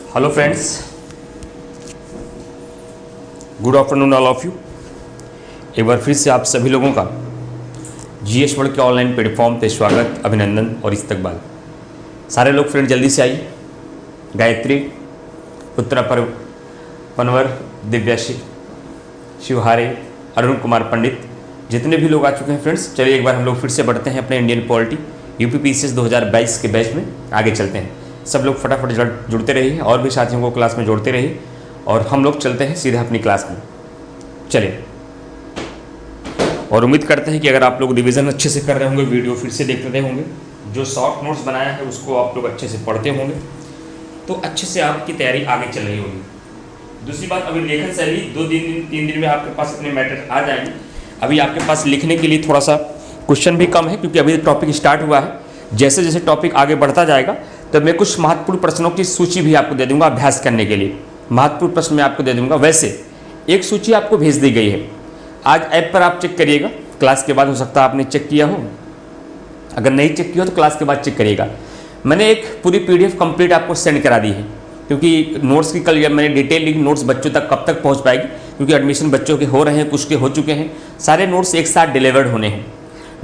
Hello friends, good afternoon all of you. एक बार फिर से आप सभी लोगों का जीएस वर्ल्ड के ऑनलाइन प्लेटफॉर्म पे स्वागत, अभिनंदन और इस्तकबाल। सारे लोग फ्रेंड जल्दी से आइए। गायत्री, उत्तरा पनवर, दिव्याशी, शिवहारे, अरुण कुमार पंडित, जितने भी लोग आ चुके हैं फ्रेंड्स, चलिए एक बार हम लोग फिर से बढ़ते हैं अपने इंडियन पॉलिटी यूपीपीसीएस 2022 के बैच में आगे चलते हैं। सब लोग फटाफट जुड़ते रहिए और भी साथियों को क्लास में जोड़ते रहिए और हम लोग चलते हैं सीधे अपनी क्लास में। चलिए, और उम्मीद करते हैं कि अगर आप लोग रिवीजन अच्छे से कर रहे होंगे, वीडियो फिर से देखते रहे होंगे, जो शॉर्ट नोट्स बनाया है उसको आप लोग अच्छे से पढ़ते होंगे, तो अच्छे से आपकी तैयारी आगे चल रही होगी। दूसरी बात, अभी लेखन शैली 2-3 दिन में आपके पास इतने मैटर आ जाएंगे। अभी आपके पास लिखने के लिए थोड़ा सा क्वेश्चन भी कम है, क्योंकि अभी टॉपिक स्टार्ट हुआ है। जैसे जैसे टॉपिक आगे बढ़ता जाएगा तो मैं कुछ महत्वपूर्ण प्रश्नों की सूची भी आपको दे दूंगा अभ्यास करने के लिए। महत्वपूर्ण प्रश्न मैं आपको दे दूंगा। वैसे एक सूची आपको भेज दी गई है, आज ऐप पर आप चेक करिएगा। क्लास के बाद हो सकता है आपने चेक किया हो, अगर नहीं चेक किया हो तो क्लास के बाद चेक करिएगा। मैंने एक पूरी PDF कंप्लीट आपको सेंड करा दी है, क्योंकि नोट्स की कल मैंने डिटेलिंग नोट्स बच्चों तक कब तक पहुंच पाएगी, क्योंकि एडमिशन बच्चों के हो रहे हैं, कुछ के हो चुके हैं। सारे नोट्स एक साथ डिलीवर्ड होने हैं।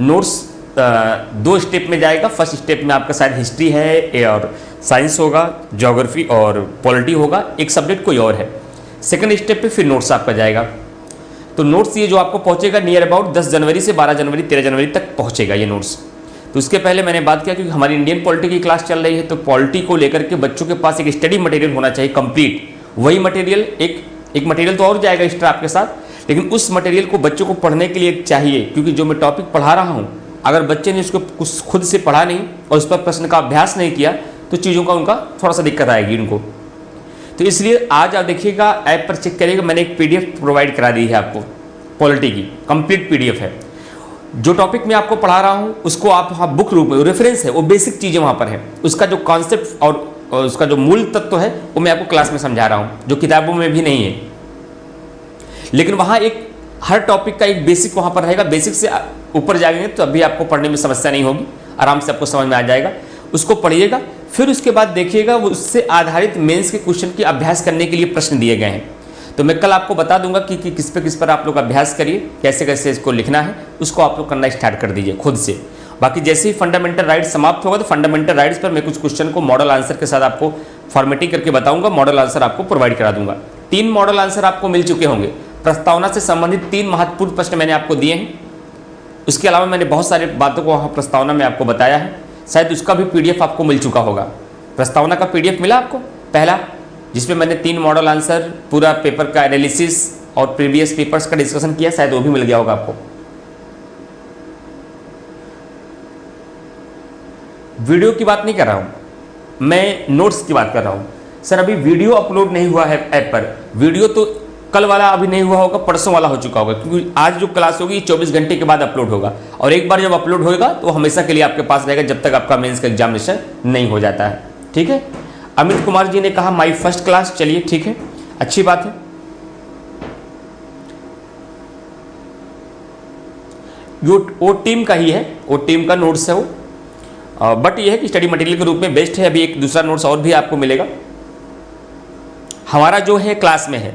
नोट्स 2 स्टेप में जाएगा। फर्स्ट स्टेप में आपका शायद हिस्ट्री है और साइंस होगा, ज्योग्राफी और पॉलिटी होगा, एक सब्जेक्ट कोई और है। सेकंड स्टेप पे फिर नोट्स आपका जाएगा। तो नोट्स ये जो आपको पहुंचेगा नियर अबाउट 10 जनवरी से 12 जनवरी 13 जनवरी तक पहुंचेगा ये नोट्स। तो उसके पहले मैंने बात किया, क्योंकि हमारी इंडियन पॉलिटी की क्लास चल रही है, तो पॉलिटी को लेकर के बच्चों के पास एक स्टडी मटेरियल होना चाहिए कंप्लीट। वही मटेरियल एक मटेरियल तो और जाएगा एक्स्ट्रा आपके साथ, लेकिन उस मटेरियल को बच्चों को पढ़ने के लिए चाहिए, क्योंकि जो मैं टॉपिक पढ़ा रहा हूँ अगर बच्चे ने उसको कुछ खुद से पढ़ा नहीं और उस पर प्रश्न का अभ्यास नहीं किया तो चीज़ों का उनका थोड़ा सा दिक्कत आएगी उनको। तो इसलिए आज आप देखिएगा, ऐप पर चेक करिएगा, मैंने एक PDF प्रोवाइड करा दी है आपको, पॉलिटी की कंप्लीट PDF है। जो टॉपिक मैं आपको पढ़ा रहा हूँ उसको आप वहाँ बुक रूप में, रेफरेंस है, वो बेसिक चीज़ें वहाँ पर है। उसका जो कॉन्सेप्ट और उसका जो मूल तत्व है वो मैं आपको क्लास में समझा रहा हूँ, जो किताबों में भी नहीं है। लेकिन वहाँ एक हर टॉपिक का एक बेसिक वहाँ पर रहेगा। बेसिक से ऊपर जाएंगे तो अभी आपको पढ़ने में समस्या नहीं होगी, आराम से आपको समझ में आ जाएगा। उसको पढ़िएगा, फिर उसके बाद देखिएगा वो उससे आधारित मेंस के क्वेश्चन की अभ्यास करने के लिए प्रश्न दिए गए हैं। तो मैं कल आपको बता दूंगा कि किस पर आप लोग अभ्यास करिए, कैसे कैसे इसको लिखना है, उसको आप लोग करना स्टार्ट कर दीजिए खुद से। बाकी जैसे ही फंडामेंटल राइट्स समाप्त होगा तो फंडामेंटल राइट्स पर मैं कुछ क्वेश्चन को मॉडल आंसर के साथ आपको फॉर्मेटिंग करके बताऊंगा, मॉडल आंसर आपको प्रोवाइड करा दूंगा। 3 मॉडल आंसर आपको मिल चुके होंगे। प्रस्तावना से संबंधित 3 महत्वपूर्ण प्रश्न मैंने आपको दिए हैं। उसके अलावा मैंने बहुत सारी बातों को वहाँ प्रस्तावना में आपको बताया है, शायद उसका भी PDF आपको मिल चुका होगा। प्रस्तावना का PDF मिला आपको पहला, जिसमें मैंने 3 मॉडल आंसर, पूरा पेपर का एनालिसिस और प्रीवियस पेपर्स का डिस्कशन किया, शायद वो भी मिल गया होगा आपको। वीडियो की बात नहीं कर रहा हूँ मैं, नोट्स की बात कर रहा हूँ। सर अभी वीडियो अपलोड नहीं हुआ है ऐप पर। वीडियो तो कल वाला अभी नहीं हुआ होगा, परसों वाला हो चुका होगा, क्योंकि आज जो क्लास होगी 24 घंटे के बाद अपलोड होगा, और एक बार जब अपलोड होगा तो हमेशा के लिए आपके पास रहेगा जब तक आपका मेंस का एग्जामिनेशन नहीं हो जाता है। ठीक है। अमित कुमार जी ने कहा माई फर्स्ट क्लास, चलिए ठीक है, अच्छी बात है। वो टीम का ही है, वो टीम का नोट्स है वो, बट ये है कि स्टडी मटेरियल के रूप में बेस्ट है। अभी एक दूसरा नोट्स और भी आपको मिलेगा। हमारा जो है क्लास में है,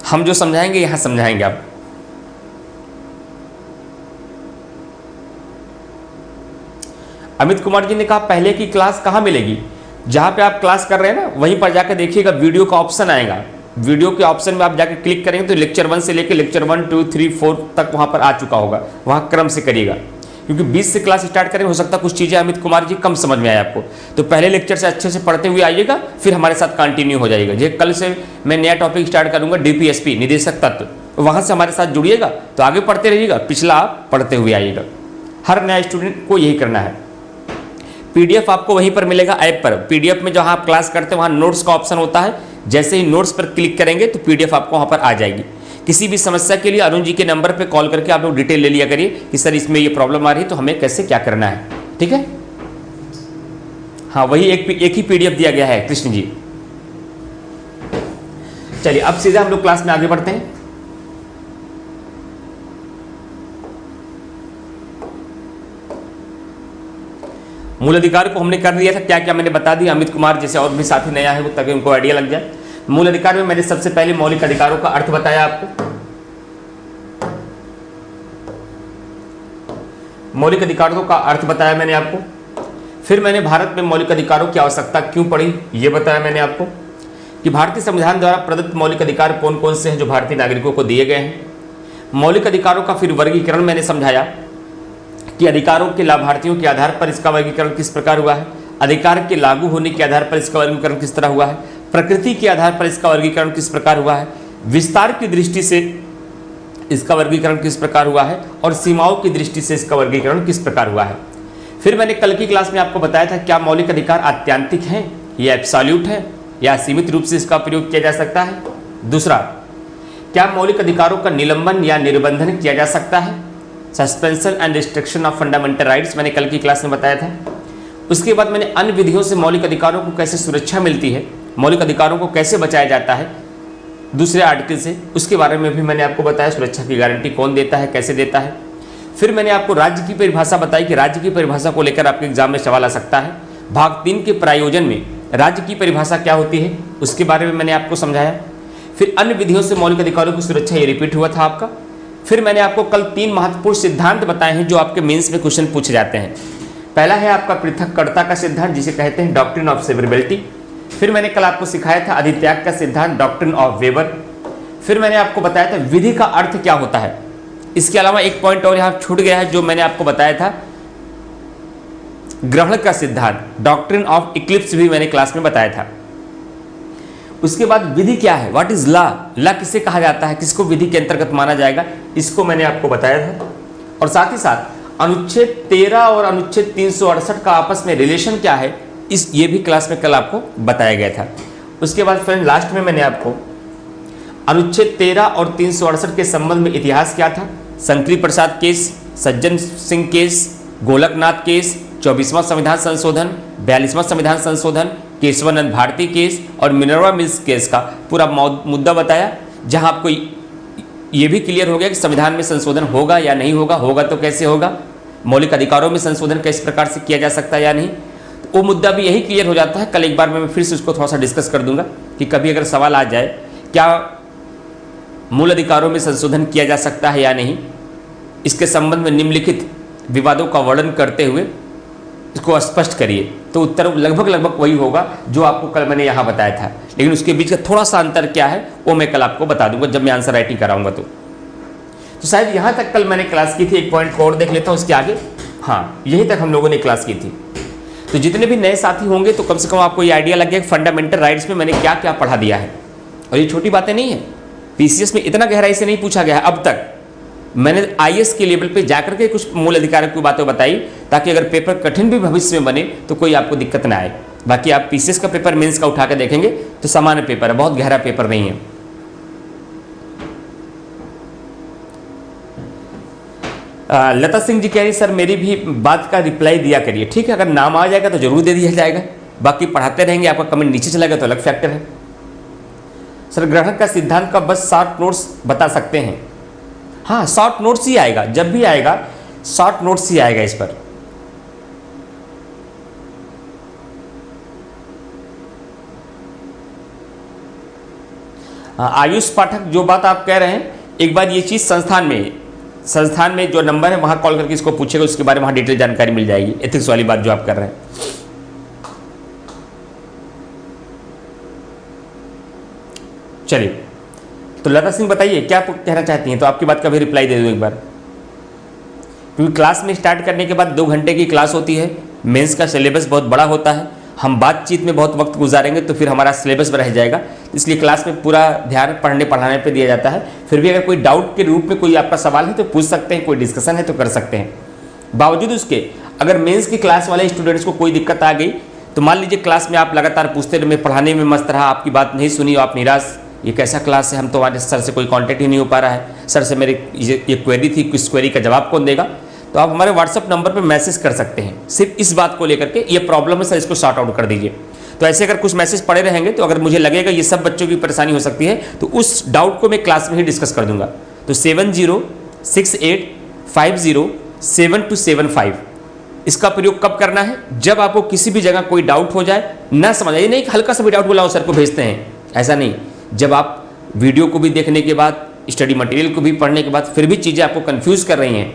हम जो समझाएंगे यहां समझाएंगे आप। अमित कुमार जी ने कहा पहले की क्लास कहां मिलेगी? जहां पे आप क्लास कर रहे हैं ना, वहीं पर जाकर देखिएगा, वीडियो का ऑप्शन आएगा। वीडियो के ऑप्शन में आप जाकर क्लिक करेंगे तो लेक्चर 1 से लेकर लेक्चर 1, 2, 3, 4 तक वहां पर आ चुका होगा। वहां क्रम से करिएगा, क्योंकि 20 से क्लास स्टार्ट करेंगे, हो सकता है कुछ चीज़ें अमित कुमार जी कम समझ में आए आपको, तो पहले लेक्चर से अच्छे से पढ़ते हुए आइएगा, फिर हमारे साथ कंटिन्यू हो जाएगा। जे कल से मैं नया टॉपिक स्टार्ट करूंगा, DPSP निदेशक तत्व, वहाँ से हमारे साथ जुड़िएगा तो आगे पढ़ते रहिएगा, पिछला आप पढ़ते हुए आइएगा। हर नया स्टूडेंट को यही करना है। PDF आपको वहीं पर मिलेगा ऐप पर। PDF में जहाँ आप क्लास करते हैं वहाँ नोट्स का ऑप्शन होता है, जैसे ही नोट्स पर क्लिक करेंगे तो PDF आपको वहाँ पर आ जाएगी। किसी भी समस्या के लिए अरुण जी के नंबर पे कॉल करके आप लोग डिटेल ले लिया करिए कि सर इसमें ये प्रॉब्लम आ रही है तो हमें कैसे क्या करना है। ठीक है। हाँ, वही एक ही PDF दिया गया है कृष्ण जी। चलिए अब सीधे हम लोग क्लास में आगे बढ़ते हैं। मूल अधिकार को हमने कर दिया था, क्या क्या मैंने बता दिया। अमित कुमार जैसे और भी साथी नया है वो, ताकि उनको आइडिया लग जाए। मूल अधिकार में मैंने सबसे पहले मौलिक अधिकारों का अर्थ बताया आपको। मौलिक अधिकारों का अर्थ बताया मैंने आपको। फिर मैंने भारत में मौलिक अधिकारों की आवश्यकता क्यों पड़ी ये बताया मैंने आपको, कि भारतीय संविधान द्वारा प्रदत्त मौलिक अधिकार कौन कौन से हैं जो भारतीय नागरिकों को दिए गए हैं। मौलिक अधिकारों का फिर वर्गीकरण मैंने समझाया कि अधिकारों के लाभार्थियों के आधार पर इसका वर्गीकरण किस प्रकार हुआ है, अधिकार के लागू होने के आधार पर इसका वर्गीकरण किस तरह हुआ है, प्रकृति के आधार पर इसका वर्गीकरण किस प्रकार हुआ है, विस्तार की दृष्टि से इसका वर्गीकरण किस प्रकार हुआ है, और सीमाओं की दृष्टि से इसका वर्गीकरण किस प्रकार हुआ है। फिर मैंने कल की क्लास में आपको बताया था क्या मौलिक अधिकार आत्यांतिक हैं या एब्सोल्यूट है या सीमित रूप से इसका प्रयोग किया जा सकता है। दूसरा, क्या मौलिक अधिकारों का निलंबन या निर्बंधन किया जा सकता है, suspension and restriction of fundamental rights, मैंने कल की क्लास में बताया था। उसके बाद मैंने अन्य विधियों से मौलिक अधिकारों को कैसे सुरक्षा मिलती है, मौलिक अधिकारों को कैसे बचाया जाता है दूसरे आर्टिकल से, उसके बारे में भी मैंने आपको बताया। सुरक्षा की गारंटी कौन देता है, कैसे देता है। फिर मैंने आपको राज्य की परिभाषा बताई कि राज्य की परिभाषा को लेकर आपके एग्जाम में सवाल आ सकता है। भाग 3 के प्रायोजन में राज्य की परिभाषा क्या होती है उसके बारे में मैंने आपको समझाया। फिर अन्य विधियों से मौलिक अधिकारों की सुरक्षा, ये रिपीट हुआ था आपका। फिर मैंने आपको कल 3 महत्वपूर्ण सिद्धांत बताए हैं जो आपके मेंस में क्वेश्चन पूछे जाते हैं। पहला है आपका पृथककर्ता का सिद्धांत, जिसे कहते हैं डॉक्ट्रिन ऑफ सेवरेबिलिटी। फिर मैंने कल आपको सिखाया था अधित्याग का सिद्धांत, डॉक्ट्रिन ऑफ वेबर। फिर मैंने आपको बताया था विधि का अर्थ क्या होता है। इसके अलावा एक पॉइंट और यहाँ छूट गया है जो मैंने आपको बताया था, ग्रहण का सिद्धांत, डॉक्ट्रिन ऑफ इक्लिप्स भी मैंने क्लास में बताया था। उसके बाद विधि क्या है, व्हाट इज लॉ, लॉ किसे कहा जाता है, किसको विधि के अंतर्गत माना जाएगा, इसको मैंने आपको बताया था। और साथ ही साथ अनुच्छेद 13 और अनुच्छेद 368 का आपस में रिलेशन क्या है, ये भी क्लास में कल आपको बताया गया था। उसके बाद फ्रेंड लास्ट में मैंने आपको अनुच्छेद 13 और 368 के संबंध में इतिहास क्या था, शंकरी प्रसाद case, Sajjan Singh case, Golaknath case, 24वां संविधान संशोधन, 42वां संविधान संशोधन, केशवानंद भारती केस और मिनर्वा मिल्स केस का पूरा मुद्दा बताया, जहां आपको ये भी क्लियर हो गया कि संविधान में संशोधन होगा या नहीं होगा, होगा तो कैसे होगा, मौलिक अधिकारों में संशोधन किस प्रकार से किया जा सकता है या नहीं। तो वो मुद्दा भी यही क्लियर हो जाता है। कल एक बार मैं फिर से उसको थोड़ा सा डिस्कस कर दूंगा कि कभी अगर सवाल आ जाए क्या मूल अधिकारों में संशोधन किया जा सकता है या नहीं, इसके संबंध में निम्नलिखित विवादों का वर्णन करते हुए इसको स्पष्ट करिए, तो उत्तर लगभग वही होगा जो आपको कल मैंने यहाँ बताया था। लेकिन उसके बीच का थोड़ा सा अंतर क्या है वो मैं कल आपको बता दूंगा जब मैं आंसर राइटिंग कराऊंगा। तो शायद यहाँ तक कल मैंने क्लास की थी। एक पॉइंट को और देख लेता हूँ उसके आगे। हाँ, यही तक हम लोगों ने क्लास की थी। तो जितने भी नए साथी होंगे तो कम से कम आपको ये आइडिया लग गया कि फंडामेंटल राइट्स में मैंने क्या क्या पढ़ा दिया है। और ये छोटी बातें नहीं है, पीसीएस में इतना गहराई से नहीं पूछा गया है अब तक। मैंने आईएएस के लेवल पे जाकर के कुछ मूल अधिकारों की बातें बताई ताकि अगर पेपर कठिन भी भविष्य में बने तो कोई आपको दिक्कत ना आए। बाकी आप पीसीएस का पेपर मेंस का उठा के देखेंगे तो सामान्य पेपर है, बहुत गहरा पेपर नहीं है। लता सिंह जी कह रही सर मेरी भी बात का रिप्लाई दिया करिए। ठीक है, अगर नाम आ जाएगा तो जरूर दे दिया जाएगा, बाकी पढ़ाते रहेंगे, आपका कमेंट नीचे चला गया तो अलग फैक्टर है। सर ग्रहण का सिद्धांत का बस शॉर्ट नोट्स बता सकते हैं। हाँ, शॉर्ट नोट्स ही आएगा, जब भी आएगा शॉर्ट नोट्स ही आएगा इस पर। आयुष पाठक जो बात आप कह रहे हैं, एक बार ये चीज संस्थान में जो नंबर है वहां कॉल करके इसको पूछेगा, उसके बारे में वहां डिटेल जानकारी मिल जाएगी। एथिक्स वाली बात जो आप कर रहे हैं। चलिए, तो लता सिंह बताइए क्या कहना चाहती हैं, तो आपकी बात का भी रिप्लाई दे दूं एक बार। क्योंकि क्लास में स्टार्ट करने के बाद 2 घंटे की क्लास होती है, मेंस का सिलेबस बहुत बड़ा होता है, हम बातचीत में बहुत वक्त गुजारेंगे तो फिर हमारा सिलेबस रह जाएगा। इसलिए क्लास में पूरा ध्यान पढ़ने पढ़ाने पे दिया जाता है। फिर भी अगर कोई डाउट के रूप में कोई आपका सवाल है तो पूछ सकते हैं, कोई डिस्कशन है तो कर सकते हैं। बावजूद उसके अगर मेंस की क्लास वाले स्टूडेंट्स को कोई दिक्कत आ गई तो मान लीजिए क्लास में आप लगातार पूछते रहे, मैं पढ़ाने में मस्त रहा, आपकी बात नहीं सुनी, आप निराश, ये कैसा क्लास है, हम तो हमारे सर से कोई कांटेक्ट ही नहीं हो पा रहा है, सर से मेरी ये क्वेरी थी, इस क्वेरी का जवाब कौन देगा, तो आप हमारे व्हाट्सअप नंबर पे मैसेज कर सकते हैं सिर्फ इस बात को लेकर के, ये प्रॉब्लम है सर, इसको सॉर्ट आउट कर दीजिए। तो ऐसे अगर कुछ मैसेज पड़े रहेंगे तो अगर मुझे लगेगा ये सब बच्चों की परेशानी हो सकती है तो उस डाउट को मैं क्लास में ही डिस्कस कर दूंगा। तो 7068507275 इसका प्रयोग कब करना है? जब आपको किसी भी जगह कोई डाउट हो जाए, ना समझ आए, नहीं हल्का सा भी डाउट बोला सर को भेजते हैं, ऐसा नहीं। जब आप वीडियो को भी देखने के बाद, स्टडी मटेरियल को भी पढ़ने के बाद फिर भी चीज़ें आपको कंफ्यूज कर रही हैं,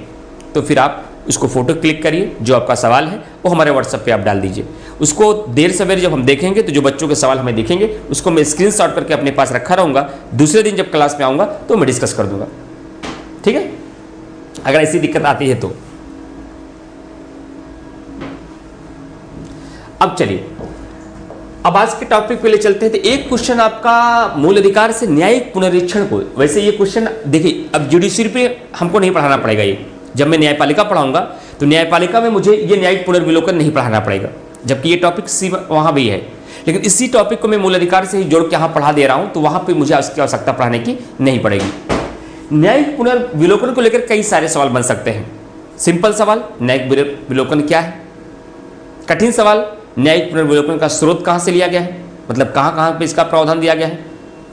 तो फिर आप उसको फोटो क्लिक करिए, जो आपका सवाल है वो हमारे व्हाट्सएप पे आप डाल दीजिए। उसको देर सवेरे जब हम देखेंगे तो जो बच्चों के सवाल हमें दिखेंगे उसको मैं स्क्रीनशॉट करके अपने पास रखा रहूँगा, दूसरे दिन जब क्लास में आऊँगा तो मैं डिस्कस कर दूंगा, ठीक है, अगर ऐसी दिक्कत आती है तो। अब चलिए, अब आज के टॉपिक पे ले चलते हैं। तो एक क्वेश्चन आपका मूल अधिकार से न्यायिक पुनरीक्षण को, वैसे ये क्वेश्चन देखिए, अब जुडिशरी पे हमको नहीं पढ़ाना पड़ेगा ये, जब मैं न्यायपालिका पढ़ाऊंगा तो न्यायपालिका में मुझे ये न्यायिक पुनर्विलोकन नहीं पढ़ाना पड़ेगा, जबकि ये टॉपिक वहाँ भी है, लेकिन इसी टॉपिक को मैं मूल अधिकार से ही जोड़ के यहाँ पढ़ा दे रहा हूँ, तो वहाँ पे मुझे उसकी आवश्यकता पढ़ाने की नहीं पड़ेगी। न्यायिक पुनर्विलोकन को लेकर कई सारे सवाल बन सकते हैं। सिंपल सवाल, न्यायिक पुनर्विलोकन क्या है? कठिन सवाल, न्यायिक पुनर्विलोकन का स्रोत कहाँ से लिया गया है, मतलब कहाँ कहाँ पे इसका प्रावधान दिया गया है।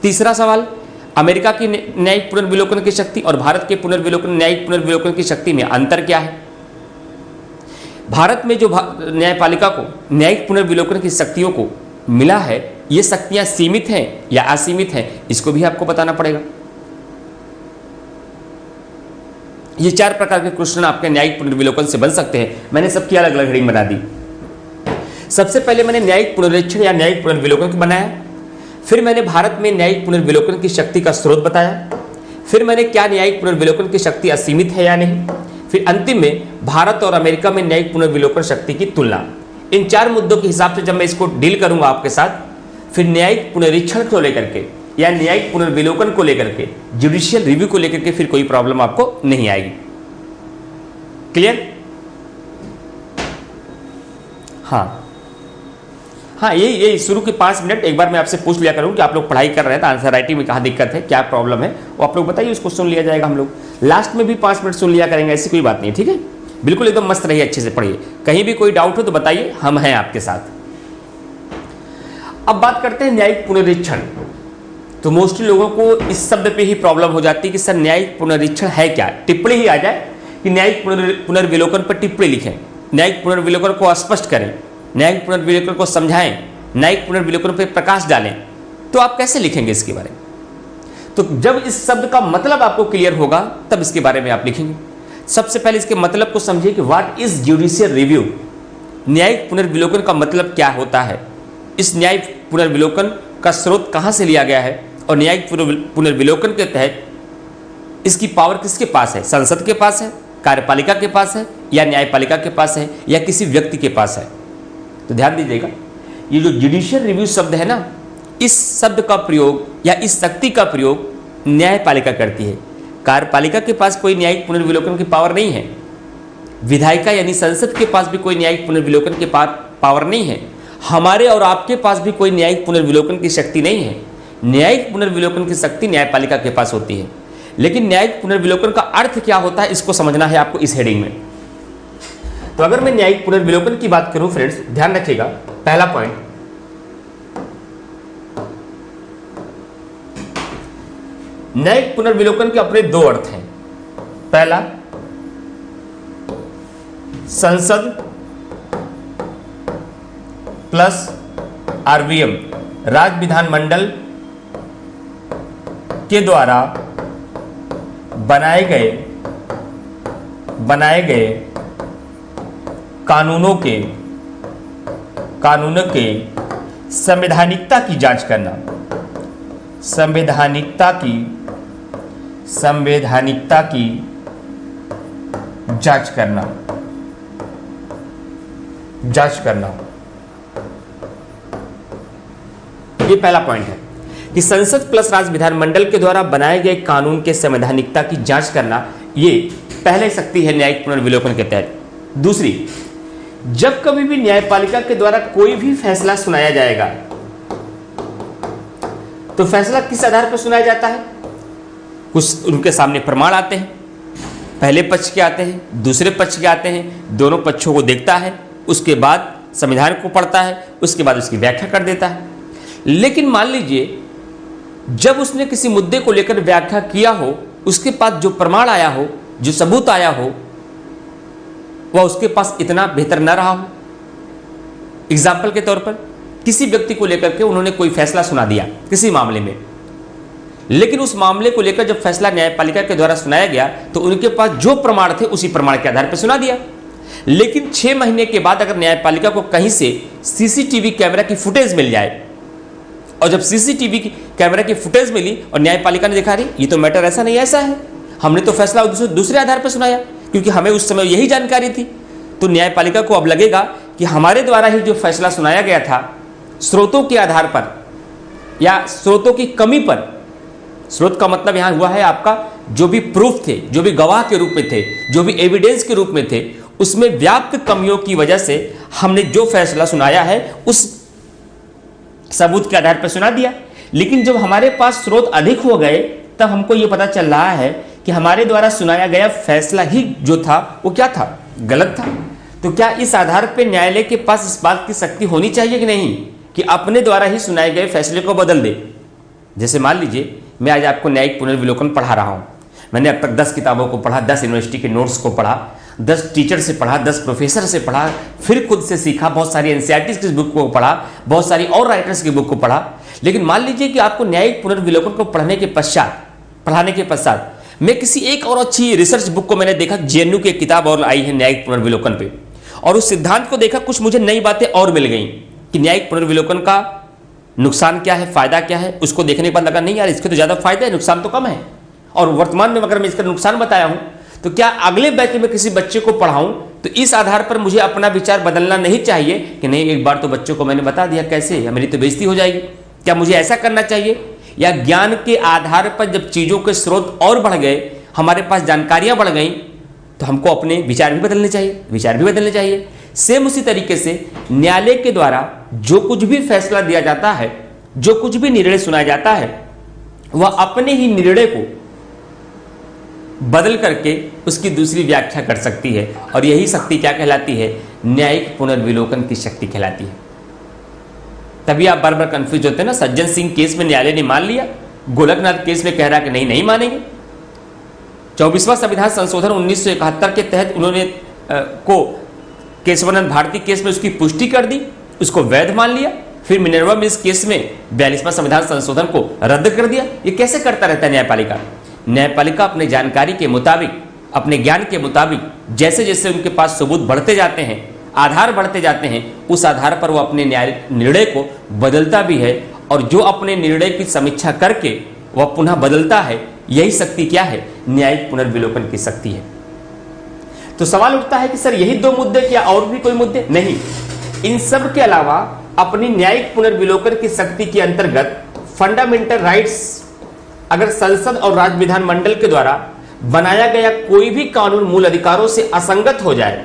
तीसरा सवाल, अमेरिका की न्यायिक पुनर्विलोकन की शक्ति और भारत के न्यायिक पुनर्विलोकन की शक्ति में अंतर क्या है। भारत में जो न्यायपालिका को न्यायिक पुनर्विलोकन की शक्तियों को मिला है, ये शक्तियां सीमित हैं या असीमित हैं, इसको भी आपको बताना पड़ेगा। ये 4 प्रकार के क्वेश्चन आपके न्यायिक पुनर्विलोकन से बन सकते हैं। मैंने सबकी अलग अलग हेडिंग बना दी। सबसे पहले मैंने न्यायिक पुनरीक्षण या न्यायिक पुनर्विलोकन को बनाया, फिर मैंने भारत में न्यायिक पुनर्विलोकन की शक्ति का स्रोत बताया, फिर मैंने क्या न्यायिक पुनर्विलोकन की शक्ति असीमित है या नहीं, फिर अंतिम में भारत और अमेरिका में न्यायिक पुनर्विलोकन शक्ति की तुलना। इन 4 मुद्दों के हिसाब से जब मैं इसको डील करूंगा आपके साथ, फिर न्यायिक पुनरीक्षण को लेकर के या न्यायिक पुनर्विलोकन को लेकर के, जुडिशियल रिव्यू को लेकर के फिर कोई प्रॉब्लम आपको नहीं आएगी। क्लियर? हाँ, यही शुरू के 5 मिनट एक बार मैं आपसे पूछ लिया करूं कि आप लोग पढ़ाई कर रहे हैं तो आंसर राइटिंग में कहाँ दिक्कत है, क्या प्रॉब्लम है, वो आप लोग बताइए, उसको सुन लिया जाएगा। हम लोग लास्ट में भी 5 मिनट सुन लिया करेंगे, ऐसी कोई बात नहीं, ठीक है। बिल्कुल एकदम मस्त रहिए, अच्छे से पढ़िए, कहीं भी कोई डाउट हो तो बताइए, हम हैं आपके साथ। अब बात करते हैं न्यायिक पुनरीक्षण। तो मोस्टली लोगों को इस शब्द पे ही प्रॉब्लम हो जाती है कि सर न्यायिक पुनरीक्षण है क्या। टिप्पणी ही आ जाए कि न्यायिक पुनर्विलोकन पर टिप्पणी लिखें, न्यायिक पुनर्विलोकन को स्पष्ट करें, न्यायिक पुनर्विलोकन को समझाएं, न्यायिक पुनर्विलोकन पर प्रकाश डालें, तो आप कैसे लिखेंगे इसके बारे में? तो जब इस शब्द का मतलब आपको क्लियर होगा तब इसके बारे में आप लिखेंगे। सबसे पहले इसके मतलब को समझिए कि व्हाट इज जुडिशियल रिव्यू। न्यायिक पुनर्विलोकन का मतलब क्या होता है, इस न्यायिक पुनर्विलोकन का स्रोत कहां से लिया गया है, और न्यायिक पुनर्विलोकन के तहत इसकी पावर किसके पास है, संसद के पास है, कार्यपालिका के पास है, या न्यायपालिका के पास है, या किसी व्यक्ति के पास है। तो ध्यान दीजिएगा, ये जो जुडिशियल रिव्यू शब्द है ना, इस शब्द का प्रयोग या इस शक्ति का प्रयोग न्यायपालिका करती है। कार्यपालिका के पास कोई न्यायिक पुनर्विलोकन की पावर नहीं है, विधायिका यानी संसद के पास भी कोई न्यायिक पुनर्विलोकन की पावर नहीं है, हमारे और आपके पास भी कोई न्यायिक पुनर्विलोकन की शक्ति नहीं है। न्यायिक पुनर्विलोकन की शक्ति न्यायपालिका के पास होती है। लेकिन न्यायिक पुनर्विलोकन का अर्थ क्या होता है, इसको समझना है आपको इस हेडिंग में। तो अगर मैं न्यायिक पुनर्विलोकन की बात करूं फ्रेंड्स, ध्यान रखिएगा, पहला पॉइंट, न्यायिक पुनर्विलोकन के अपने 2 अर्थ हैं। पहला, संसद प्लस आरबीएम, राज्य विधानमंडल के द्वारा बनाए गए कानूनों के संवैधानिकता की जांच करना, संवैधानिकता की जांच करना। ये पहला पॉइंट है कि संसद प्लस राज्य विधानमंडल के द्वारा बनाए गए कानून के संवैधानिकता की जांच करना, ये पहले शक्ति है न्यायिक पुनर्विलोकन के तहत। दूसरी, जब कभी भी न्यायपालिका के द्वारा कोई भी फैसला सुनाया जाएगा तो फैसला किस आधार पर सुनाया जाता है, कुछ उनके सामने प्रमाण आते हैं, पहले पक्ष के आते हैं, दूसरे पक्ष के आते हैं, दोनों पक्षों को देखता है, उसके बाद संविधान को पढ़ता है, उसके बाद उसकी व्याख्या कर देता है। लेकिन मान लीजिए जब उसने किसी मुद्दे को लेकर व्याख्या किया हो, उसके पास जो प्रमाण आया हो, जो सबूत आया हो, वह उसके पास इतना बेहतर न रहा हो। एग्जाम्पल के तौर पर किसी व्यक्ति को लेकर के उन्होंने कोई फैसला सुना दिया किसी मामले में, लेकिन उस मामले को लेकर जब फैसला न्यायपालिका के द्वारा सुनाया गया तो उनके पास जो प्रमाण थे उसी प्रमाण के आधार पर सुना दिया। लेकिन 6 महीने के बाद अगर न्यायपालिका को कहीं से सीसीटीवी कैमरा की फुटेज मिल जाए, और जब सीसीटीवी की कैमरा की फुटेज मिली और न्यायपालिका ने देखा रही ये तो मैटर ऐसा नहीं ऐसा है, हमने तो फैसला दूसरे आधार पर सुनाया क्योंकि हमें उस समय यही जानकारी थी, तो न्यायपालिका को अब लगेगा कि हमारे द्वारा ही जो फैसला सुनाया गया था स्रोतों के आधार पर या स्रोतों की कमी पर, स्रोत का मतलब यहां हुआ है आपका जो भी प्रूफ थे, जो भी गवाह के रूप में थे, जो भी एविडेंस के रूप में थे, उसमें व्याप्त कमियों की वजह से हमने जो फैसला सुनाया है उस सबूत के आधार पर सुना दिया। लेकिन जब हमारे पास स्रोत अधिक हो गए तब हमको यह पता चल रहा है कि हमारे द्वारा सुनाया गया फैसला ही जो था वो क्या था, गलत था। तो क्या इस आधार पर न्यायालय के पास इस बात की शक्ति होनी चाहिए कि नहीं कि अपने द्वारा ही सुनाए गए फैसले को बदल दे? जैसे मान लीजिए मैं आज आपको न्यायिक पुनर्विलोकन पढ़ा रहा हूं, मैंने अब तक 10 किताबों को पढ़ा, 10 यूनिवर्सिटी के नोट्स को पढ़ा, 10 टीचर से पढ़ा, 10 प्रोफेसर से पढ़ा, फिर खुद से सीखा, बहुत सारी एनसीईआरटी की बुक को पढ़ा, बहुत सारी और राइटर्स की बुक को पढ़ा। लेकिन मान लीजिए कि आपको न्यायिक पुनर्विलोकन को पढ़ने के पश्चात मैं किसी एक और अच्छी रिसर्च बुक को मैंने देखा, जेएनयू की किताब और आई है न्यायिक पुनर्विलोकन पे, और उस सिद्धांत को देखा, कुछ मुझे नई बातें और मिल गई कि न्यायिक पुनर्विलोकन का नुकसान क्या है, फायदा क्या है। उसको देखने के बाद लगा नहीं यार इसके तो ज्यादा फायदा है, नुकसान तो कम है। और वर्तमान में अगर मैं इसका नुकसान बताया हूं तो क्या अगले बैच में किसी बच्चे को पढ़ाऊं तो इस आधार पर मुझे अपना विचार बदलना नहीं चाहिए कि नहीं एक बार तो बच्चों को मैंने बता दिया, कैसे मेरी तो बेइज्जती हो जाएगी। क्या मुझे ऐसा करना चाहिए? या ज्ञान के आधार पर जब चीजों के स्रोत और बढ़ गए, हमारे पास जानकारियां बढ़ गई, तो हमको अपने विचार भी बदलने चाहिए। सेम उसी तरीके से न्यायालय के द्वारा जो कुछ भी फैसला दिया जाता है, जो कुछ भी निर्णय सुनाया जाता है, वह अपने ही निर्णय को बदल करके उसकी दूसरी व्याख्या कर सकती है, और यही शक्ति क्या कहलाती है? न्यायिक पुनर्विलोकन की शक्ति कहलाती है। तभी आप बार बार कंफ्यूज होते हैं ना। सज्जन सिंह केस में न्यायालय ने मान लिया, गोलकनाथ केस में कह रहा कि नहीं मानेंगे। 24वां संविधान संशोधन 1971 के तहत उन्होंने को केशवानंद भारती केस में उसकी पुष्टि कर दी, उसको वैध मान लिया। फिर मिनर्वा मिल्स केस में 42वां संविधान संशोधन को रद्द कर दिया। ये कैसे करता रहता है न्यायपालिका? अपने जानकारी के मुताबिक, अपने ज्ञान के मुताबिक जैसे जैसे उनके पास सबूत बढ़ते जाते हैं, आधार बढ़ते जाते हैं, उस आधार पर वो अपने निर्णय को बदलता भी है, और जो अपने निर्णय की समीक्षा करके वह पुनः बदलता है, यही शक्ति क्या है? न्यायिक पुनर्विलोकन की शक्ति है। तो सवाल उठता है कि सर यही 2 मुद्दे, क्या और भी कोई मुद्दे? नहीं, इन सब के अलावा अपनी न्यायिक पुनर्विलोकन की शक्ति के अंतर्गत फंडामेंटल राइट्स, अगर संसद और राज्य विधानमंडल के द्वारा बनाया गया कोई भी कानून मूल अधिकारों से असंगत हो जाए,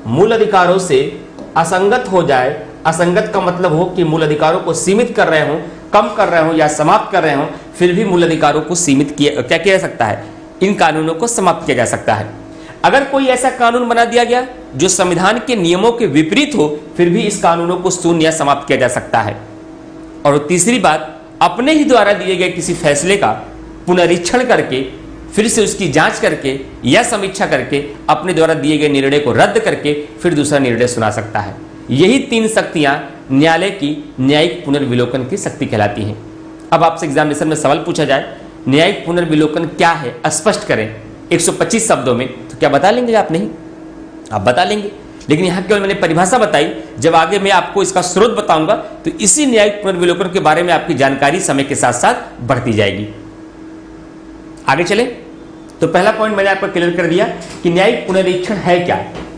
मूल अधिकारों से असंगत हो जाए, असंगत का मतलब हो कि मूल अधिकारों को सीमित कर रहे हो, कम कर रहे हो या समाप्त कर रहे हो, फिर भी मूल अधिकारों को सीमित किया जा सकता है, इन कानूनों को समाप्त किया जा सकता है। अगर कोई ऐसा कानून बना दिया गया जो संविधान के नियमों के विपरीत हो, फिर भी इस कानूनों को शून्य या समाप्त किया जा सकता है। और तीसरी बात, अपने ही द्वारा दिए गए किसी फैसले का पुनरीक्षण करके, फिर से उसकी जांच करके या समीक्षा करके अपने द्वारा दिए गए निर्णय को रद्द करके फिर दूसरा निर्णय सुना सकता है। यही 3 शक्तियां न्यायालय की न्यायिक पुनर्विलोकन की शक्ति कहलाती हैं। अब आपसे एग्जामिनेशन में सवाल पूछा जाए न्यायिक पुनर्विलोकन क्या है, स्पष्ट करें 125 शब्दों में, तो क्या बता लेंगे आप? नहीं, आप बता लेंगे, लेकिन यहां केवल मैंने परिभाषा बताई। जब आगे मैं आपको इसका स्रोत बताऊंगा तो इसी न्यायिक पुनर्विलोकन के बारे में आपकी जानकारी समय के साथ साथ बढ़ती जाएगी। आगे चले तो पहला पॉइंट मैंने आपको क्लियर कर दिया कि न्यायिक पुनरीक्षण है क्या।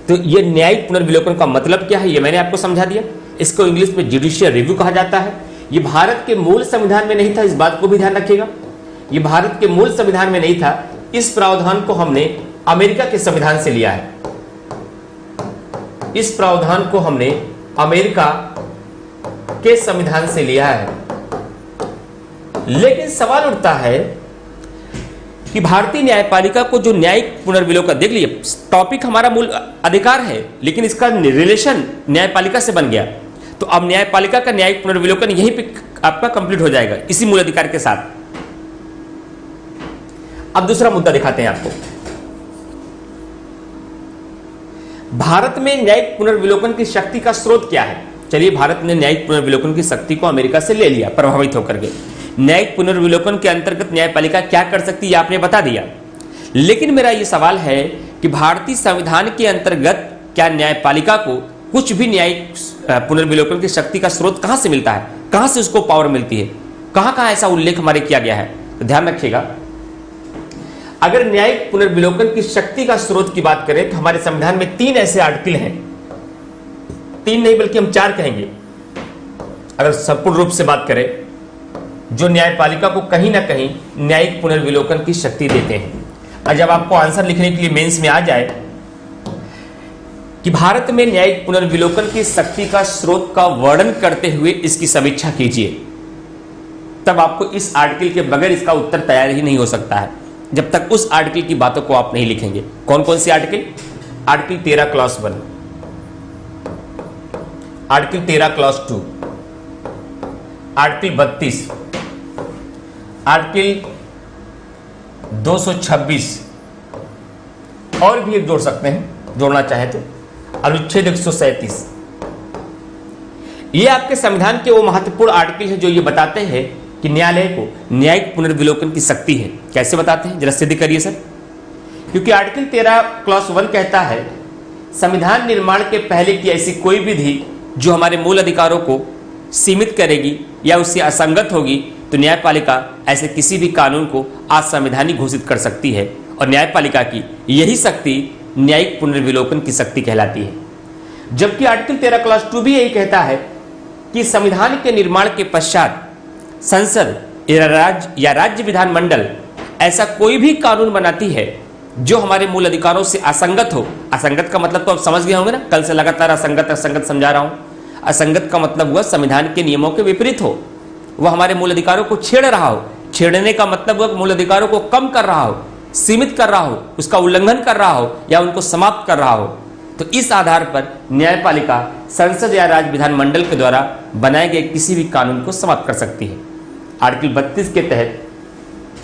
तो ये न्यायिक पुनर्विलोकन का मतलब क्या है, ये मैंने आपको समझा दिया। इसको इंग्लिश में जुडिशियल रिव्यू कहा जाता है। ये भारत के मूल संविधान में नहीं था, इस बात को भी ध्यान रखिएगा। ये भारत के मूल संविधान में नहीं था, इस प्रावधान को हमने अमेरिका के संविधान से लिया है। इस प्रावधान को हमने अमेरिका के संविधान से लिया है। लेकिन सवाल उठता है कि भारतीय न्यायपालिका को जो न्यायिक पुनर्विलोकन, देख लीजिए टॉपिक हमारा मूल अधिकार है, लेकिन इसका रिलेशन न्यायपालिका से बन गया। तो अब न्यायपालिका का न्यायिक पुनर्विलोकन यहीं पे आपका कंप्लीट हो जाएगा इसी मूल अधिकार के साथ। अब दूसरा मुद्दा दिखाते हैं आपको। भारत में न्यायिक पुनर्विलोकन की शक्ति का स्रोत क्या है? चलिए, भारत ने न्यायिक पुनर्विलोकन की शक्ति को अमेरिका से ले लिया प्रभावित होकर के। न्यायिक पुनर्विलोकन के अंतर्गत न्यायपालिका क्या कर सकती है आपने बता दिया, लेकिन मेरा यह सवाल है कि भारतीय संविधान के अंतर्गत क्या न्यायपालिका को कुछ भी न्यायिक पुनर्विलोकन की शक्ति का स्रोत कहां से मिलता है, कहां से उसको पावर मिलती है, कहां कहां ऐसा उल्लेख हमारे किया गया है? तो ध्यान रखिएगा, अगर न्यायिक पुनर्विलोकन की शक्ति का स्रोत की बात करें तो हमारे संविधान में 3 ऐसे आर्टिकल हैं, 3 नहीं बल्कि हम 4 कहेंगे अगर संपूर्ण रूप से बात करें, जो न्यायपालिका को कहीं ना कहीं न्यायिक पुनर्विलोकन की शक्ति देते हैं। और जब आपको आंसर लिखने के लिए मेंस में आ जाए कि भारत में न्यायिक पुनर्विलोकन की शक्ति का स्रोत का वर्णन करते हुए इसकी समीक्षा कीजिए, तब आपको इस आर्टिकल के बगैर इसका उत्तर तैयार ही नहीं हो सकता है, जब तक उस आर्टिकल की बातों को आप नहीं लिखेंगे। कौन कौन सी article? Article 13 clause 1, article 13 clause 2, article 32, article 226 और भी एक जोड़ सकते हैं, जोड़ना चाहे तो अनुच्छेद 137। ये आपके संविधान के वो महत्वपूर्ण आर्टिकल हैं जो ये बताते हैं कि न्यायालय को न्यायिक पुनर्विलोकन की शक्ति है। कैसे बताते हैं, जरा सिद्ध करिए सर। क्योंकि आर्टिकल 13 क्लॉज 1 कहता है संविधान निर्माण के पहले की ऐसी कोई विधि जो हमारे मूल अधिकारों को सीमित करेगी या उससे असंगत होगी तो न्यायपालिका ऐसे किसी भी कानून को असंवैधानिक घोषित कर सकती है, और न्यायपालिका की यही शक्ति न्यायिक पुनर्विलोकन की शक्ति कहलाती है। जबकि आर्टिकल 13 क्लॉज 2 भी यही कहता है कि संविधान के निर्माण के पश्चात संसद या राज्य विधानमंडल ऐसा कोई भी कानून बनाती है जो हमारे मूल अधिकारों से असंगत हो। असंगत का मतलब तो आप समझ गए होंगे ना, कल से लगातार असंगत असंगत समझा रहा हूं। असंगत का मतलब हुआ संविधान के नियमों के विपरीत हो, वह हमारे मूल अधिकारों को छेड़ रहा हो। छेड़ने का मतलब हुआ मूल अधिकारों को कम कर रहा हो, सीमित कर रहा हो, उसका उल्लंघन कर रहा हो या उनको समाप्त कर रहा हो। तो इस आधार पर न्यायपालिका संसद या राज्य विधानमंडल के द्वारा बनाए गए किसी भी कानून को समाप्त कर सकती है। आर्टिकल 32 के तहत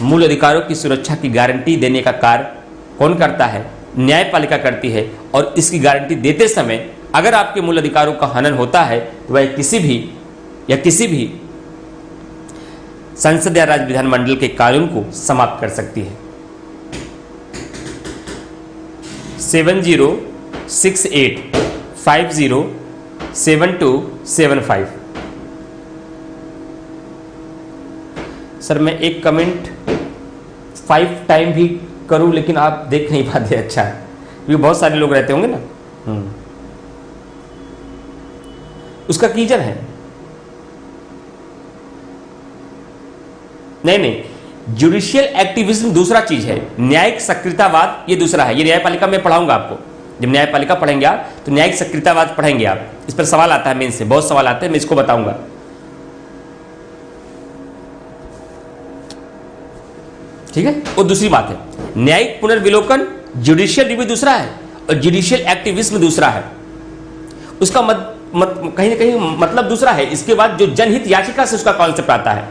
मूल अधिकारों की सुरक्षा की गारंटी देने का कार्य कौन करता है? न्यायपालिका करती है। और इसकी गारंटी देते समय अगर आपके मूल अधिकारों का हनन होता है तो वह किसी भी संसद या राज्य विधानमंडल के कानून को समाप्त कर सकती है। 7068507275। सर मैं एक कमेंट 5 टाइम भी करूं लेकिन आप देख नहीं पाते, अच्छा है क्योंकि बहुत सारे लोग रहते होंगे ना। उसका कीजन है नहीं, जुडिशियल एक्टिविज्म दूसरा चीज है, न्यायिक सक्रियतावाद ये दूसरा है। ये न्यायपालिका में पढ़ाऊंगा आपको, जब न्यायपालिका पढ़ेंगे आप तो न्यायिक सक्रियतावाद पढ़ेंगे आप। इस पर सवाल आता है मेन से, बहुत सवाल आते हैं, मैं इसको बताऊंगा। ठीक है, वो दूसरी बात है। न्यायिक पुनर्विलोकन जुडिशियल रिव्यू दूसरा है और जुडिशियल एक्टिविज्म दूसरा है। उसका कहीं ना कहीं मतलब दूसरा है। इसके बाद जो जनहित याचिका से उसका कॉन्सेप्ट आता है,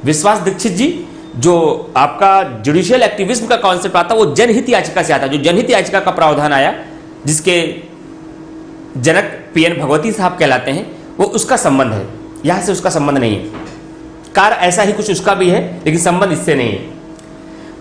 विश्वास दीक्षित जी, जो आपका जुडिशियल एक्टिविज्म का कॉन्सेप्ट आता है वो जनहित याचिका से आता है। जो जनहित याचिका का प्रावधान आया जिसके जनक पीएन भगवती साहब कहलाते हैं, वो उसका संबंध है, यहां से उसका संबंध नहीं है। कार्य ऐसा ही कुछ उसका भी है लेकिन संबंध इससे नहीं है।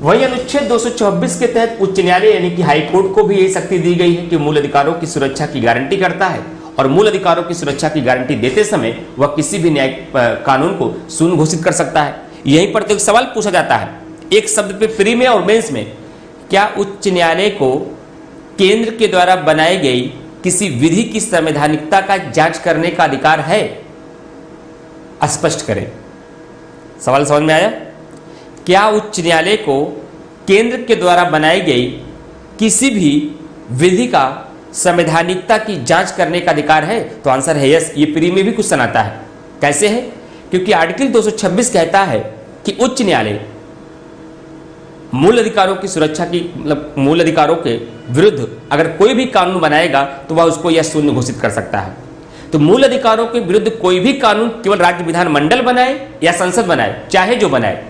वही अनुच्छेद 224 के तहत उच्च न्यायालय यानी कि हाई कोर्ट को भी यही शक्ति दी गई है कि मूल अधिकारों की सुरक्षा की गारंटी करता है, और मूल अधिकारों की सुरक्षा की गारंटी देते समय वह किसी भी न्यायिक कानून को शून्य घोषित कर सकता है। यहीं पर तो एक सवाल पूछा जाता है एक शब्द पे प्री में और मेंस में, क्या उच्च न्यायालय को केंद्र के द्वारा बनाई गई किसी विधि की संवैधानिकता का जांच करने का अधिकार है? स्पष्ट करें। सवाल समझ में आया? क्या उच्च न्यायालय को केंद्र के द्वारा बनाई गई किसी भी विधि का संवैधानिकता की जांच करने का अधिकार है? तो आंसर है यस। ये प्री में भी क्वेश्चन आता है। कैसे है? क्योंकि आर्टिकल 226 कहता है कि उच्च न्यायालय मूल अधिकारों की सुरक्षा की मतलब मूल अधिकारों के विरुद्ध अगर कोई भी कानून बनाएगा तो वह उसको यह शून्य घोषित कर सकता है। तो मूल अधिकारों के विरुद्ध कोई भी कानून केवल राज्य विधानमंडल बनाए या संसद बनाए, चाहे जो बनाए,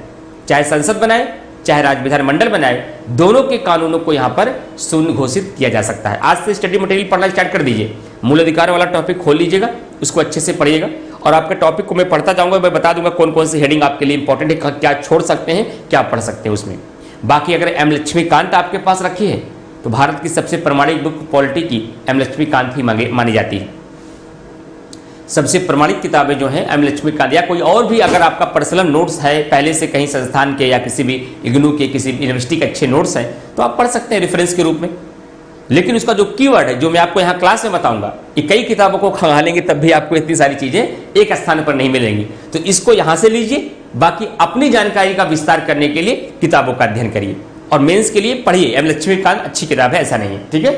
चाहे संसद बनाए चाहे राज्य विधानमंडल बनाए, दोनों के कानूनों को यहाँ पर शून्य घोषित किया जा सकता है। आज से स्टडी मटेरियल पढ़ना स्टार्ट कर दीजिए, मूल अधिकार वाला टॉपिक खोल लीजिएगा, उसको अच्छे से पढ़िएगा और आपके टॉपिक को मैं पढ़ता जाऊंगा, मैं बता दूंगा कौन कौन सी हेडिंग आपके लिए इंपॉर्टेंट है, क्या छोड़ सकते हैं, क्या पढ़ सकते हैं उसमें। बाकी अगर एम लक्ष्मीकांत आपके पास रखी है तो भारत की सबसे प्रमाणिक बुक पॉलिटी की एम लक्ष्मीकांत ही मानी जाती है। सबसे प्रमाणित किताबें जो हैं एम लक्ष्मीकांत, या कोई और भी अगर आपका पर्सनल नोट्स है पहले से कहीं संस्थान के या किसी भी इग्नू के किसी यूनिवर्सिटी के अच्छे नोट्स हैं तो आप पढ़ सकते हैं रेफरेंस के रूप में। लेकिन उसका जो कीवर्ड है जो मैं आपको यहाँ क्लास में बताऊंगा, ये कई किताबों को खंगा लेंगे तब भी आपको इतनी सारी चीजें एक स्थान पर नहीं मिलेंगी। तो इसको यहाँ से लीजिए, बाकी अपनी जानकारी का विस्तार करने के लिए किताबों का अध्ययन करिए और मेंस के लिए पढ़िए। एम लक्ष्मीकांत अच्छी किताब है, ऐसा नहीं है, ठीक है।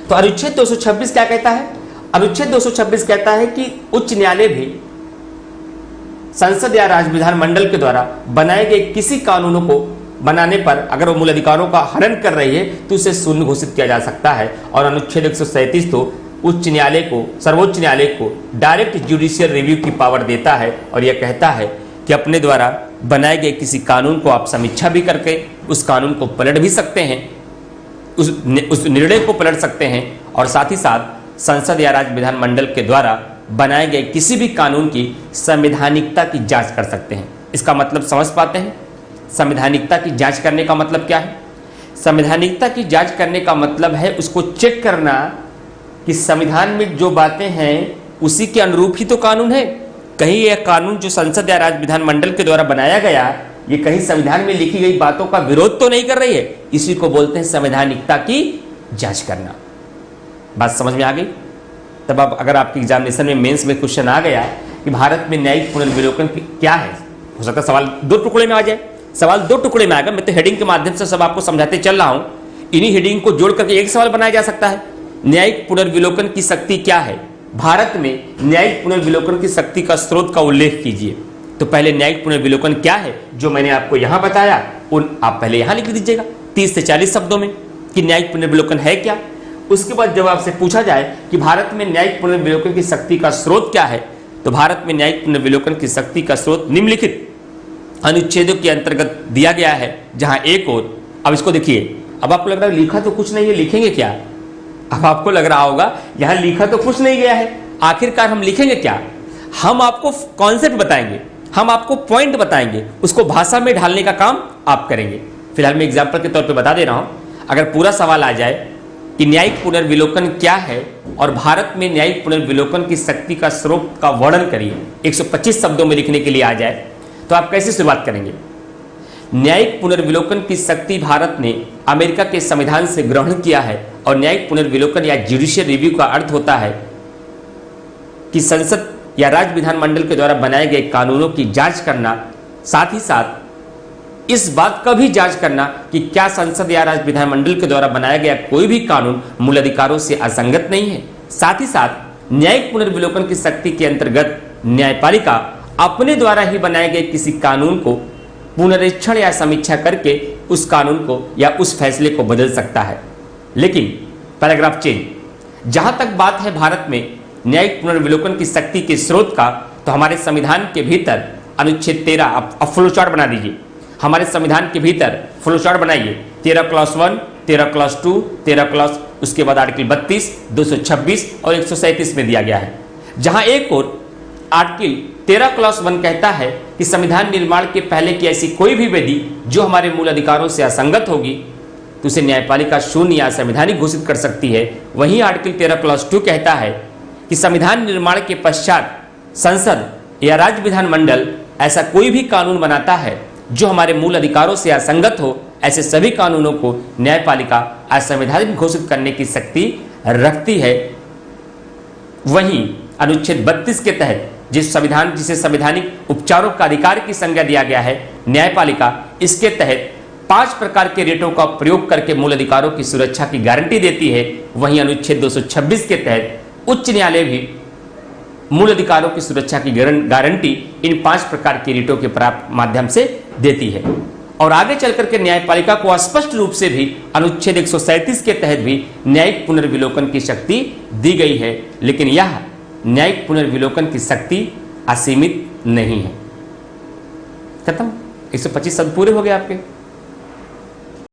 तो अनुच्छेद 226 क्या कहता है? अनुच्छेद 226 कहता है कि उच्च न्यायालय भी संसद या राज्य विधानमंडल के द्वारा बनाए गए किसी कानूनों को बनाने पर अगर वो मूल अधिकारों का हनन कर रही है तो उसे शून्य घोषित किया जा सकता है। और अनुच्छेद 137 तो उच्च न्यायालय को, सर्वोच्च न्यायालय को डायरेक्ट जुडिशियल रिव्यू की पावर देता है और यह कहता है कि अपने द्वारा बनाए गए किसी कानून को आप समीक्षा भी करके उस कानून को पलट भी सकते हैं, उस निर्णय को पलट सकते हैं और साथ ही साथ संसद या राज्य विधानमंडल के द्वारा बनाए गए किसी भी कानून की संवैधानिकता की जांच कर सकते हैं। इसका मतलब समझ पाते हैं? संवैधानिकता की जांच करने का मतलब क्या है? संवैधानिकता की जांच करने का मतलब है उसको चेक करना कि संविधान में जो बातें हैं उसी के अनुरूप ही तो कानून है। कहीं यह कानून जो संसद या राज्य विधानमंडल के द्वारा बनाया गया, ये कहीं संविधान में लिखी गई बातों का विरोध तो नहीं कर रही है। इसी को बोलते हैं संवैधानिकता की जांच करना। बात समझ में आ गई? तब अब अगर आपके एग्जामिनेशन में मेंस में क्वेश्चन आ गया कि भारत में न्यायिक पुनर्विलोकन क्या है, हो सकता है सवाल दो टुकड़े में आ जाए। सवाल दो टुकड़े में आएगा, मैं तो हेडिंग के माध्यम से सब आपको समझाते चल रहा हूं। इन्हीं हेडिंग को जोड़ करके एक सवाल बनाया जा सकता है, न्यायिक पुनर्विलोकन की शक्ति क्या है? भारत में न्यायिक पुनर्विलोकन की शक्ति का स्रोत का उल्लेख कीजिए। तो पहले न्यायिक पुनर्विलोकन क्या है जो मैंने आपको यहां बताया, उन आप पहले यहां लिख दीजिएगा 30 से 40 शब्दों में कि न्यायिक पुनर्विलोकन है क्या। उसके बाद जब आपसे पूछा जाए कि भारत में न्यायिक पुनर्विलोकन की शक्ति का स्रोत क्या है, तो भारत में न्यायिक पुनर्विलोकन की शक्ति का स्रोत निम्नलिखित अनुच्छेदों के अंतर्गत दिया गया है। जहां एक और, अब इसको देखिए, अब आपको लग रहा है लिखा तो कुछ नहीं है, लिखेंगे क्या? अब आपको लग रहा होगा यहां लिखा तो कुछ नहीं गया है, आखिरकार हम लिखेंगे क्या? हम आपको कॉन्सेप्ट बताएंगे, हम आपको पॉइंट बताएंगे, उसको भाषा में ढालने का काम आप करेंगे। फिलहाल मैं एग्जाम्पल के तौर पे बता दे रहा हूं। अगर पूरा सवाल आ जाए कि न्यायिक पुनर्विलोकन क्या है और भारत में न्यायिक पुनर्विलोकन की शक्ति का स्रोत का वर्णन करिए, 125 शब्दों में लिखने के लिए आ जाए, तो आप कैसे शुरुआत करेंगे? न्यायिक पुनर्विलोकन की शक्ति भारत ने अमेरिका के संविधान से ग्रहण किया है और न्यायिक पुनर्विलोकन या जुडिशियल रिव्यू का अर्थ होता है कि संसद या राज्य विधानमंडल के द्वारा बनाए गए कानूनों की जांच करना, साथ ही साथ इस बात का भी जांच करना कि क्या संसद या राज्य विधानमंडल के द्वारा बनाया गया कोई भी कानून मूल अधिकारों से असंगत नहीं है। साथ ही साथ न्यायिक पुनर्विलोकन की शक्ति के अंतर्गत न्यायपालिका अपने द्वारा ही बनाए गए किसी कानून को पुनरीक्षण या समीक्षा करके उस कानून को या उस फैसले को बदल सकता है। लेकिन पैराग्राफ चेंज, जहां तक बात है भारत में न्यायिक पुनर्विलोकन की शक्ति के स्रोत का, तो हमारे संविधान के भीतर अनुच्छेद 13, आप फ्लोचार्ट बना दीजिए, हमारे संविधान के भीतर फ्लोचार्ट बनाइए, 13 क्लास 1, 13 क्लास 2, 13 क्लास, उसके बाद आर्टिकल 32, 226 और 137 में दिया गया है। जहां एक और आर्टिकल 13 क्लास 1 कहता है कि संविधान निर्माण के पहले की ऐसी कोई भी विधि जो हमारे मूल अधिकारों से असंगत होगी तो उसे न्यायपालिका शून्य या संवैधानिक घोषित कर सकती है। वहीं आर्टिकल 13 क्लास 2 कहता है कि संविधान निर्माण के पश्चात संसद या राज्य विधानमंडल ऐसा कोई भी कानून बनाता है जो हमारे मूल अधिकारों से असंगत हो, ऐसे सभी कानूनों को न्यायपालिका असंवैधानिक घोषित करने की शक्ति रखती है। वहीं अनुच्छेद 32 के तहत जिसे संवैधानिक उपचारों का अधिकार की संज्ञा दिया गया है, न्यायपालिका इसके तहत 5 प्रकार के रेटों का प्रयोग करके मूल अधिकारों की सुरक्षा की गारंटी देती है। वहीं अनुच्छेद 226 के तहत उच्च न्यायालय भी मूल अधिकारों की सुरक्षा की गारंटी इन 5 प्रकार के रेटों के माध्यम से देती है। और आगे चलकर के न्यायपालिका को स्पष्ट रूप से भी अनुच्छेद 137 के तहत भी न्यायिक पुनर्विलोकन की शक्ति दी गई है। लेकिन यह न्यायिक पुनर्विलोकन की शक्ति असीमित नहीं है। खत्म। 125 शब्द पूरे हो गए आपके।